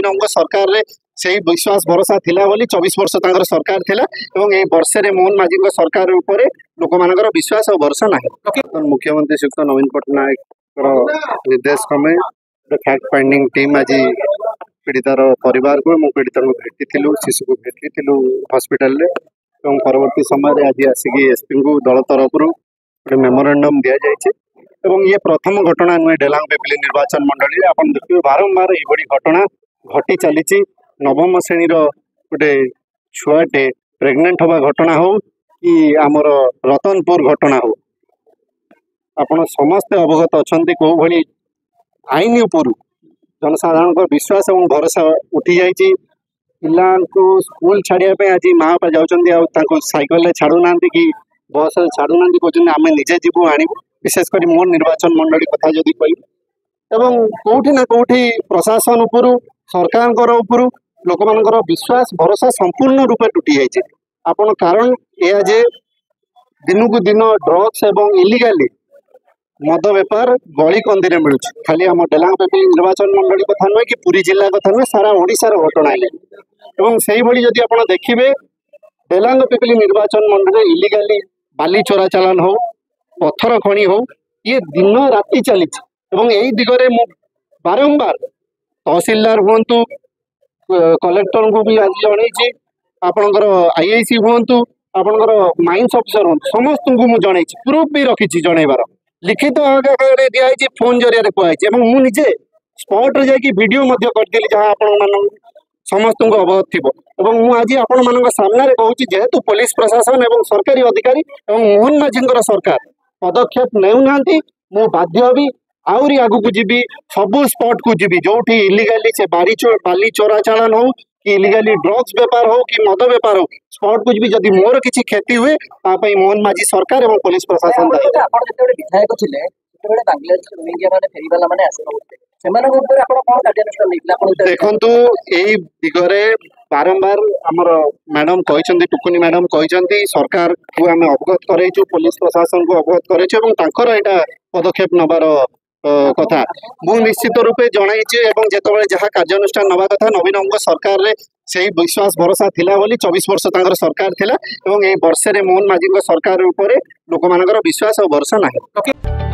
नवीन सरकार रे से विश्वास भरोसा थिला बोली 24 वर्ष तांकर सरकार थिला एवं ए वर्षे रे मोहन माझी सरकार ऊपर लोक मानकर विश्वास और भरोसा नहीं। मुख्यमंत्री श्रीयुक्त नवीन पट्टनायक निर्देश क्रमे फैक्ट फाइंडिंग टीम आज पीड़ितार परिवार को पीड़िता को भेटी शिशु को भेटी हॉस्पिटल रे एवं परवर्ती समय आज आसिक एसपी को दल तरफ गोटे मेमोरेंडम दि जाए एवं ये प्रथम घटना नुहे डेलांग पिपली निर्वाचन मंडली आप देखिए बारंबार ये घटना घटी चली नवम श्रेणी गोटे छुआटे प्रेग्नेंट हवा घटना हो कि आमर रतनपुर घटना हो आपण समस्ते अवगत अच्छा कौ भली आईन उपर जनसाधारण विश्वास और भरोसा उठी जाइए पिला स्कूल छाड़ियापी आज माँ बापा जाऊँ सैकल छाड़ूना कि बस छाड़ूना कहते आम निजे जीवु आणबू विशेषकर मोर निर्वाचन मंडली कथा जदि कह कौटी ना कौटी प्रशासन उपरू सरकार उपरू लोक मान विश्वास भरोसा संपूर्ण रूपे टूटी जाइए आपण कारण यह जे दिन को दिन ड्रग्स एवं इलिगाली मद बेपार गली कंदी मिलूँ खाली आम डेलांगपी निर्वाचन मंडली कथा नुहे कि पुरी जिला कथा नुहे सारा ओडिशार घटना एवं से ही जदि आप देखिए डेलांगपी निर्वाचन मंडली इलिगाली बाली चोरा चालान हो पत्थर खणी हो ये दिन राति चली यही दिगरे मु बारंबार तहसीलदार हूँ कलेक्टर को भी आज जन आपणकर आईआईसी हूँ आपणकर माइंस अफिसर हूँ समस्त को मुझे प्रूफ भी रखी जनइबार लिखित दिखाई फोन जरिया कहुई मुझे स्पॉट रे जाकि वीडियो करदेली जहाँ आपण समस्त को अवगत थी मुझे आपण मान सामने कहूँ जेहेतु पुलिस प्रशासन और सरकारी अधिकारी और मोहन माझी सरकार पदक्षेप नेउना मु बाध्य भी आहरी आगू जी सबू स्पॉट को जी जो इलिगाली से बाली चोरा चालान हो कि इलिगाली ड्रग्स बेपार हो कि मद बेपार हो स्पॉट को जी जदि मोर किसी क्षति हुए मोहन माझी सरकार और पुलिस प्रशासन विधायक थे देखु यही दिगरे बारंबार आमर मैडम कहते टुकुनी मैडम कहते सरकार को आम अवगत करेचु पुलिस प्रशासन को अवगत करेचु यहाँ पदक्षेप नबार कथा मु निश्चित रूपे जनई जिते जहाँ कार्यानुष्ठान नवा कथा नवीन सरकार रे से विश्वास भरोसा थिला बोली 24 वर्ष तांकर सरकार थिला एवं ए वर्षे रे मोहन माझी सरकार ऊपर लोक मानकर विश्वास और भरोसा नहीं।